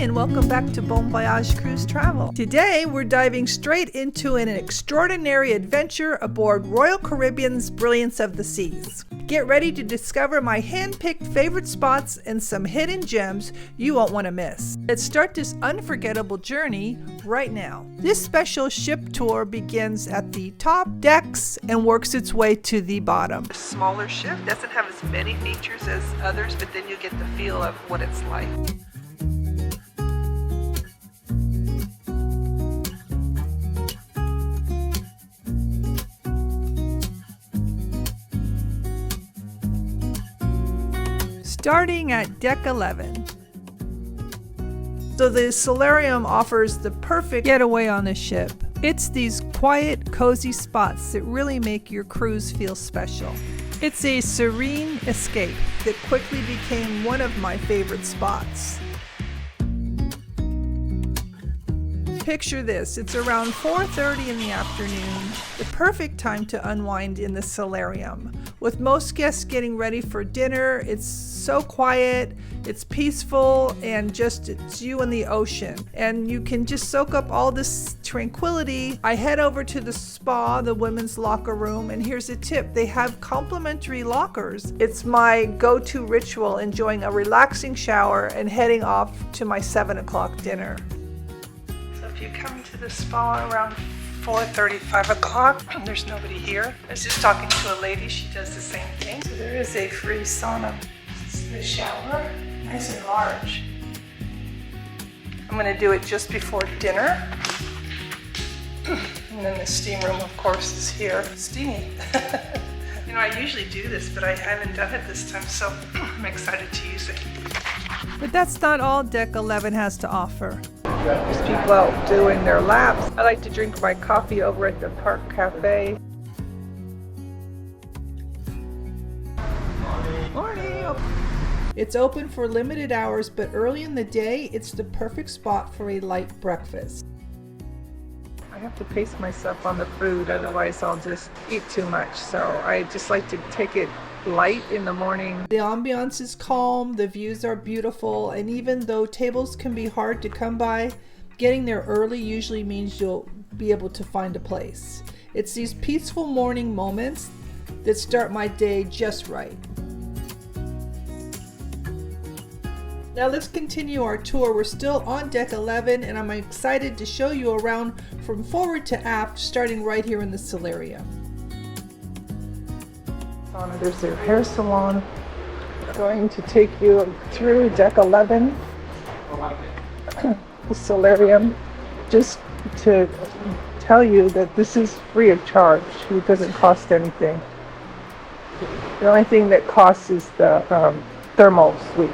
and welcome back to Bon Voyage Cruise Travel. Today we're diving straight into an extraordinary adventure aboard Royal Caribbean's Brilliance of the Seas. Get ready to discover my hand-picked favorite spots and some hidden gems you won't want to miss. Let's start this unforgettable journey right now. This special ship tour begins at the top decks and works its way to the bottom. A smaller ship doesn't have as many features as others, but then you get the feel of what it's like. Starting at deck 11. So the Solarium offers the perfect getaway on the ship. It's these quiet, cozy spots that really make your cruise feel special. It's a serene escape that quickly became one of my favorite spots. Picture this, it's around 4:30 in the afternoon, the perfect time to unwind in the Solarium. With most guests getting ready for dinner, it's so quiet, it's peaceful, and just it's you and the ocean. And you can just soak up all this tranquility. I head over to the spa, the women's locker room, and here's a tip, they have complimentary lockers. It's my go-to ritual, enjoying a relaxing shower and heading off to my 7 o'clock dinner. If you come to the spa around 4:30, 5 o'clock, there's nobody here. I was just talking to a lady, she does the same thing. So there is a free sauna. This is the shower, nice and large. I'm gonna do it just before dinner. And then the steam room, of course, is here. Steamy. You know, I usually do this, but I haven't done it this time, so I'm excited to use it. But that's not all deck 11 has to offer. There's people out doing their laps. I like to drink my coffee over at the Park Cafe. Morning! It's open for limited hours, but early in the day, it's the perfect spot for a light breakfast. I have to pace myself on the food, otherwise I'll just eat too much. So I just like to take it light in the morning. The ambiance is calm, the views are beautiful, and even though tables can be hard to come by, getting there early usually means you'll be able to find a place. It's these peaceful morning moments that start my day just right. Now let's continue our tour. We're still on deck 11 and I'm excited to show you around from forward to aft, starting right here in the Solarium. There's their hair salon. Going to take you through deck 11, the Solarium, just to tell you that this is free of charge. It doesn't cost anything. The only thing that costs is the thermal suite.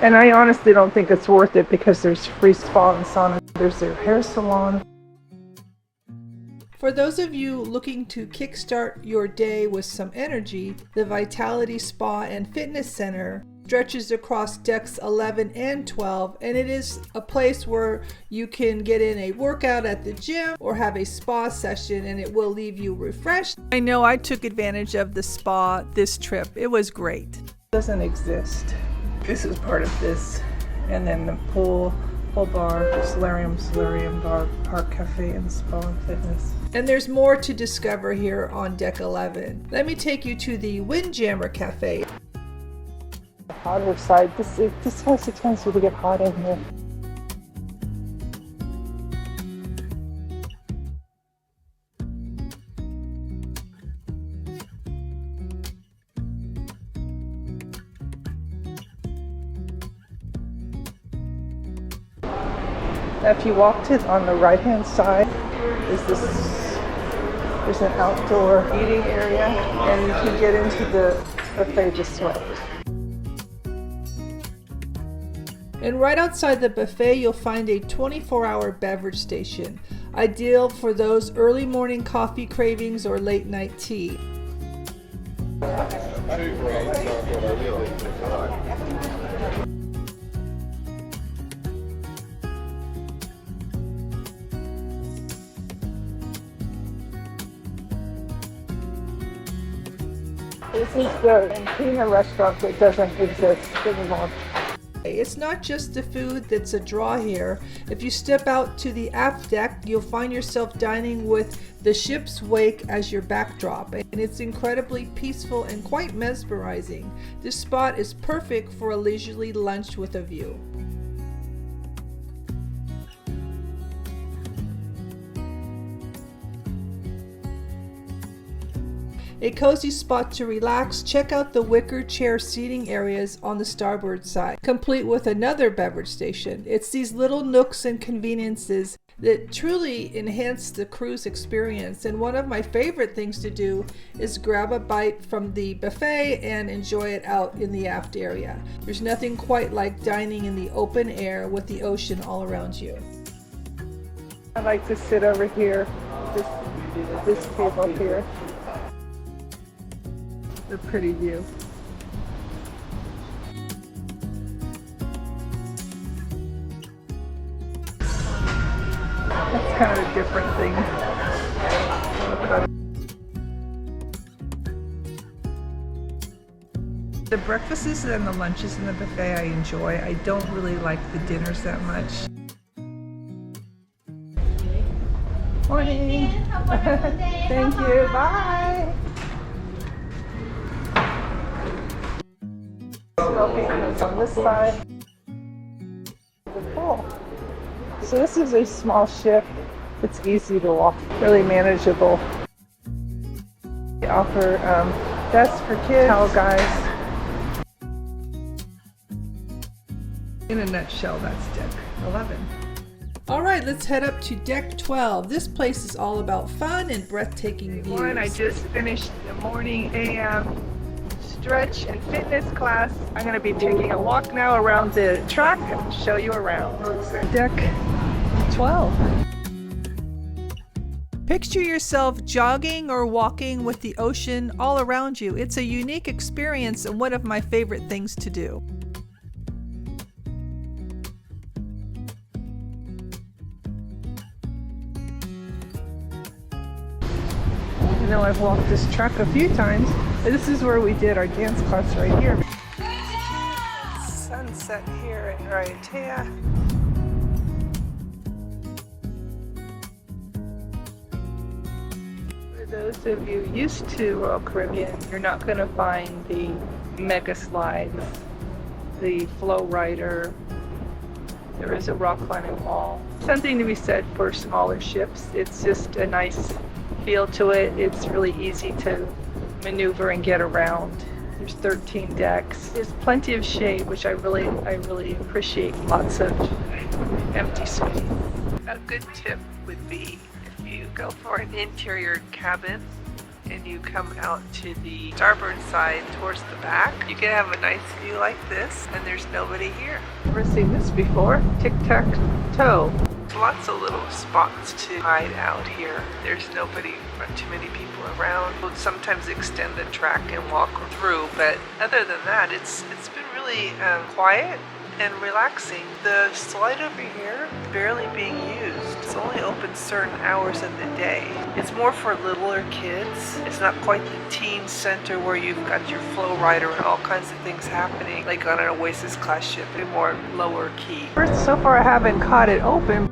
And I honestly don't think it's worth it because there's free spa and sauna. There's their hair salon. For those of you looking to kickstart your day with some energy, the Vitality Spa and Fitness Center stretches across decks 11 and 12, and it is a place where you can get in a workout at the gym or have a spa session and it will leave you refreshed. I know I took advantage of the spa this trip. It was great. It doesn't exist. This is part of this, and then the pool bar, Solarium bar, Park Cafe, and spa and fitness. And there's more to discover here on deck 11. Let me take you to the Windjammer Cafe. The hotter side, this has a tendency to get hot in here. Now if you walked it on the right hand side, there's an outdoor eating area and you can get into the buffet this way. And right outside the buffet you'll find a 24-hour beverage station, ideal for those early morning coffee cravings or late night tea. This is the Schooner restaurant that doesn't exist anymore. It's not just the food that's a draw here. If you step out to the aft deck, you'll find yourself dining with the ship's wake as your backdrop, and it's incredibly peaceful and quite mesmerizing. This spot is perfect for a leisurely lunch with a view. A cozy spot to relax. Check out the wicker chair seating areas on the starboard side, complete with another beverage station. It's these little nooks and conveniences that truly enhance the cruise experience, and one of my favorite things to do is grab a bite from the buffet and enjoy it out in the aft area. There's nothing quite like dining in the open air with the ocean all around you. I like to sit over here, this table here. The pretty view. That's kind of a different thing. The breakfasts and the lunches in the buffet I enjoy. I don't really like the dinners that much. Morning. Thank you. Bye. Smoking on this side. Cool. So this is a small ship. It's easy to walk, really manageable. They offer desks for kids, towel guys. In a nutshell, that's deck 11. All right, let's head up to deck 12. This place is all about fun and breathtaking views. I just finished the morning AM stretch and fitness class. I'm going to be taking a walk now around the track and show you around. Deck 12. Picture yourself jogging or walking with the ocean all around you. It's a unique experience and one of my favorite things to do. I know I've walked this track a few times. This is where we did our dance class right here. Sunset here in Raiatea. For those of you used to Royal Caribbean, you're not going to find the mega slides, the flow rider. There is a rock climbing wall. Something to be said for smaller ships. It's just a nice feel to it. It's really easy to maneuver and get around. There's 13 decks. There's plenty of shade, which I really appreciate. Lots of empty space. A good tip would be if you go for an interior cabin and you come out to the starboard side towards the back, you can have a nice view like this and there's nobody here. Never seen this before. Tic-tac-toe. Lots of little spots to hide out here. There's nobody, not too many people around. We'll sometimes extend the track and walk through, but other than that, it's been really quiet and relaxing. The slide over here is barely being used. It's only open certain hours of the day. It's more for littler kids. It's not quite the teen center where you've got your flow rider and all kinds of things happening, like on an Oasis class ship, a more lower key. So far I haven't caught it open.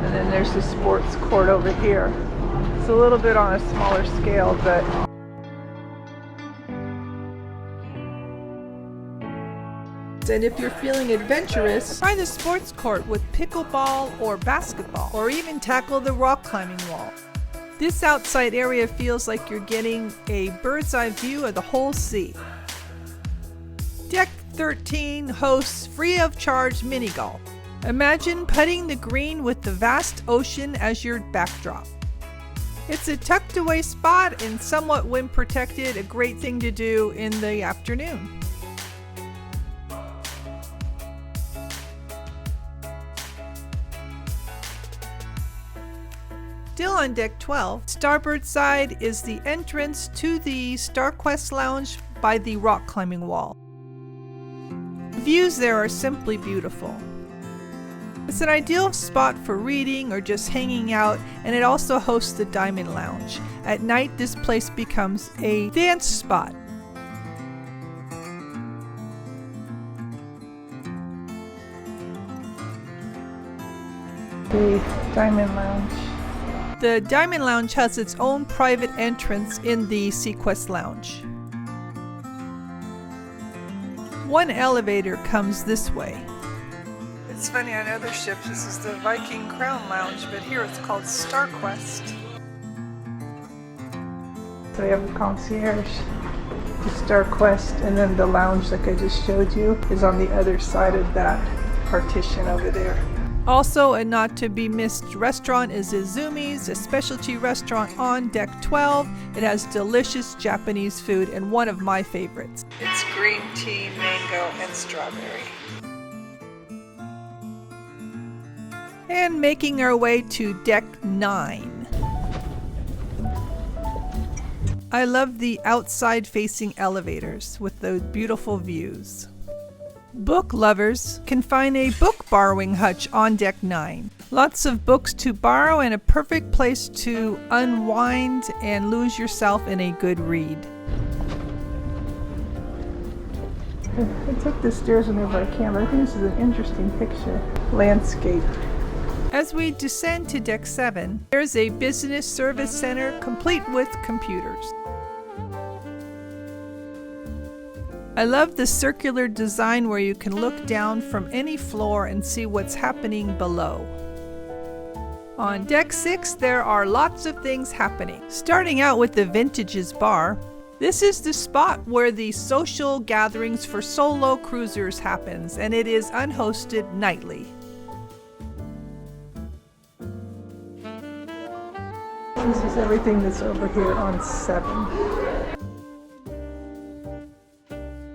And then there's the sports court over here. It's a little bit on a smaller scale, but and if you're feeling adventurous, try the sports court with pickleball or basketball, or even tackle the rock climbing wall. This outside area feels like you're getting a bird's eye view of the whole sea. Deck 13 hosts free of charge mini golf. Imagine putting the green with the vast ocean as your backdrop. It's a tucked away spot and somewhat wind protected, a great thing to do in the afternoon. Still on deck 12, starboard side is the entrance to the Starquest lounge by the rock climbing wall. Views there are simply beautiful. It's an ideal spot for reading or just hanging out, and it also hosts the Diamond Lounge. At night, this place becomes a dance spot. The Diamond Lounge. The Diamond Lounge has its own private entrance in the Sequest Lounge. One elevator comes this way. It's funny, on other ships this is the Viking Crown Lounge, but here it's called Starquest. So we have a concierge to Starquest, and then the lounge like I just showed you is on the other side of that partition over there. Also, a not to be missed restaurant is Izumi's, a specialty restaurant on deck 12. It has delicious Japanese food and one of my favorites. It's green tea, mango, and strawberry. And making our way to deck 9. I love the outside facing elevators with those beautiful views. Book lovers can find a book borrowing hutch on deck 9. Lots of books to borrow and a perfect place to unwind and lose yourself in a good read. I took the stairs whenever I can, but I think this is an interesting picture. Landscape. As we descend to deck 7, there's a business service center complete with computers. I love the circular design where you can look down from any floor and see what's happening below. On deck 6, there are lots of things happening. Starting out with the Vintages Bar. This is the spot where the social gatherings for solo cruisers happens, and it is unhosted nightly. This is everything that's over here on 7.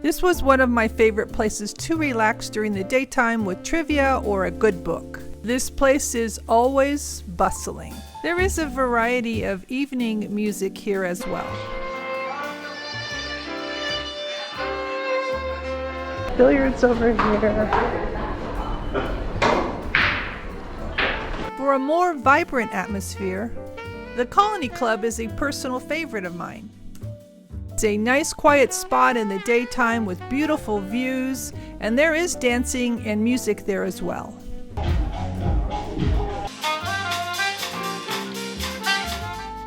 This was one of my favorite places to relax during the daytime with trivia or a good book. This place is always bustling. There is a variety of evening music here as well. Billiards over here. For a more vibrant atmosphere, the Colony Club is a personal favorite of mine. It's a nice quiet spot in the daytime with beautiful views, and there is dancing and music there as well.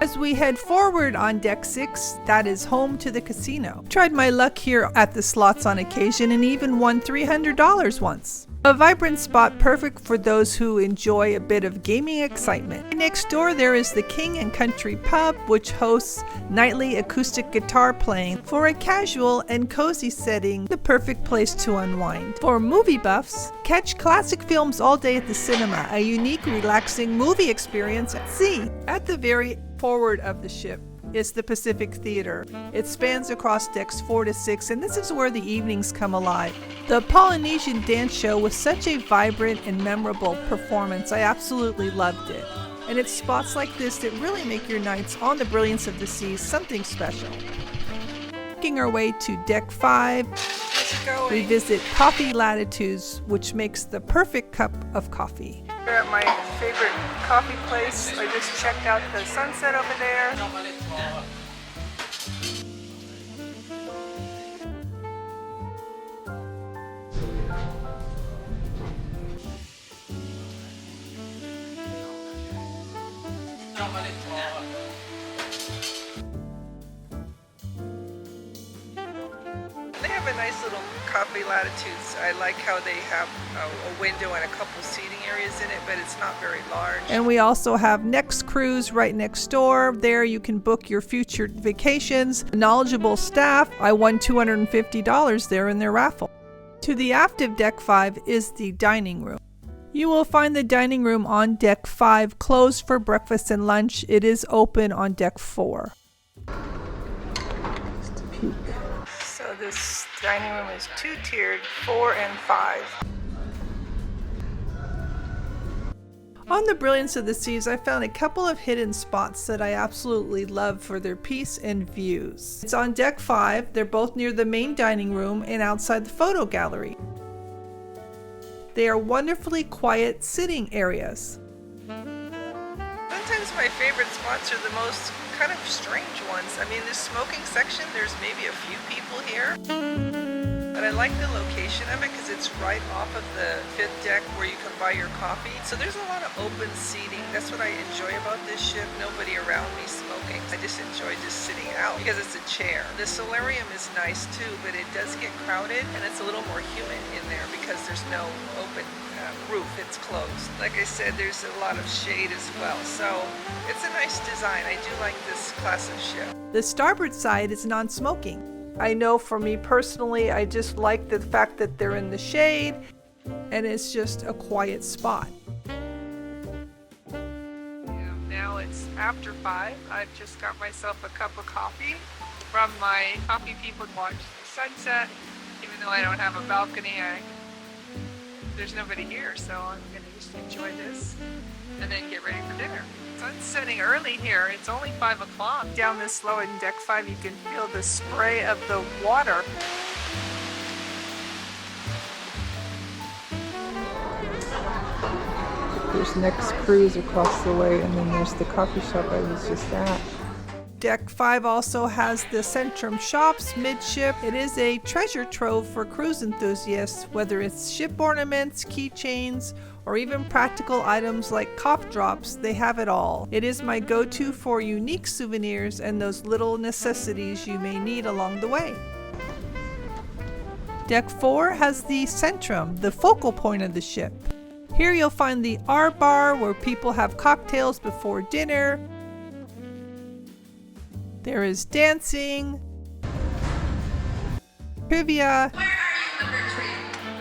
As we head forward on deck 6, that is home to the casino. Tried my luck here at the slots on occasion and even won $300 once. A vibrant spot perfect for those who enjoy a bit of gaming excitement. Next door there is the King and Country Pub, which hosts nightly acoustic guitar playing for a casual and cozy setting, the perfect place to unwind. For movie buffs, catch classic films all day at the cinema, a unique, relaxing movie experience at sea. At the very forward of the ship is the Pacific Theater. It spans across decks 4 to 6, and this is where the evenings come alive. The Polynesian dance show was such a vibrant and memorable performance. I absolutely loved it. And it's spots like this that really make your nights on the Brilliance of the Seas something special. Making our way to deck 5, we visit Coffee Latte-tudes, which makes the perfect cup of coffee. We're at my favorite coffee place. I just checked out the sunset over there. They have a nice little coffee Latte-tudes. I like how they have a window and a couple seating areas in it, but it's not very large. And we also have Next Cruise right next door. There you can book your future vacations. Knowledgeable staff. I won $250 there in their raffle. To the aft of deck 5 is the dining room. You will find the dining room on deck 5 closed for breakfast and lunch. It is open on deck 4. Just a peek. So this dining room is 2-tiered, 4 and 5. On the Brilliance of the Seas, I found a couple of hidden spots that I absolutely love for their peace and views. It's on deck 5. They're both near the main dining room and outside the photo gallery. They are wonderfully quiet sitting areas. Sometimes my favorite spots are the most kind of strange ones. I mean, this smoking section, there's maybe a few people here. But I like the location of it because it's right off of the 5th deck where you can buy your coffee. So there's a lot of open seating. That's what I enjoy about this ship. Nobody around me smoking. I just enjoy just sitting out because it's a chair. The Solarium is nice too, but it does get crowded and it's a little more humid in there because there's no open roof. It's closed. Like I said, there's a lot of shade as well. So it's a nice design. I do like this class of ship. The starboard side is non-smoking. I know for me personally, I just like the fact that they're in the shade and it's just a quiet spot. Now it's after 5. I've just got myself a cup of coffee from my coffee people to watch the sunset. Even though I don't have a balcony, there's nobody here, so I'm going to just enjoy this and then get ready for dinner. Sun's setting early here. It's only 5 o'clock. Down this low in deck 5, you can feel the spray of the water. There's next cruise across the way, and then there's the coffee shop I was just at. Deck 5 also has the Centrum shops midship. It is a treasure trove for cruise enthusiasts, whether it's ship ornaments, keychains, or even practical items like cough drops. They have it all. It is my go-to for unique souvenirs and those little necessities you may need along the way. Deck 4 has the Centrum, the focal point of the ship. Here you'll find the R bar where people have cocktails before dinner. There is dancing, trivia,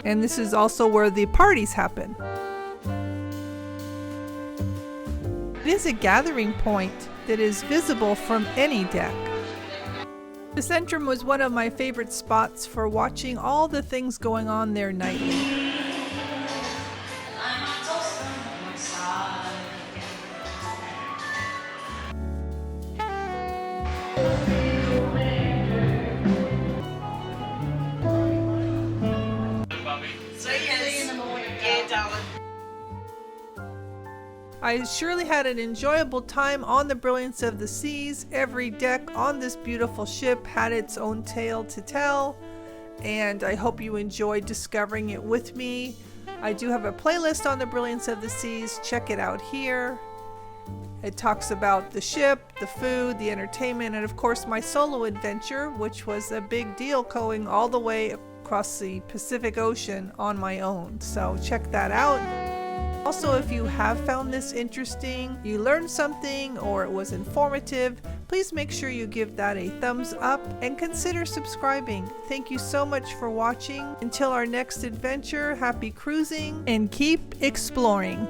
and this is also where the parties happen. It is a gathering point that is visible from any deck. The Centrum was one of my favorite spots for watching all the things going on there nightly. I surely had an enjoyable time on the Brilliance of the Seas. Every deck on this beautiful ship had its own tale to tell, and I hope you enjoyed discovering it with me. I do have a playlist on the Brilliance of the Seas. Check it out here. It talks about the ship, the food, the entertainment, and of course my solo adventure, which was a big deal going all the way across the Pacific Ocean on my own. So check that out. Also, if you have found this interesting, you learned something, or it was informative, please make sure you give that a thumbs up and consider subscribing. Thank you so much for watching. Until our next adventure, happy cruising and keep exploring.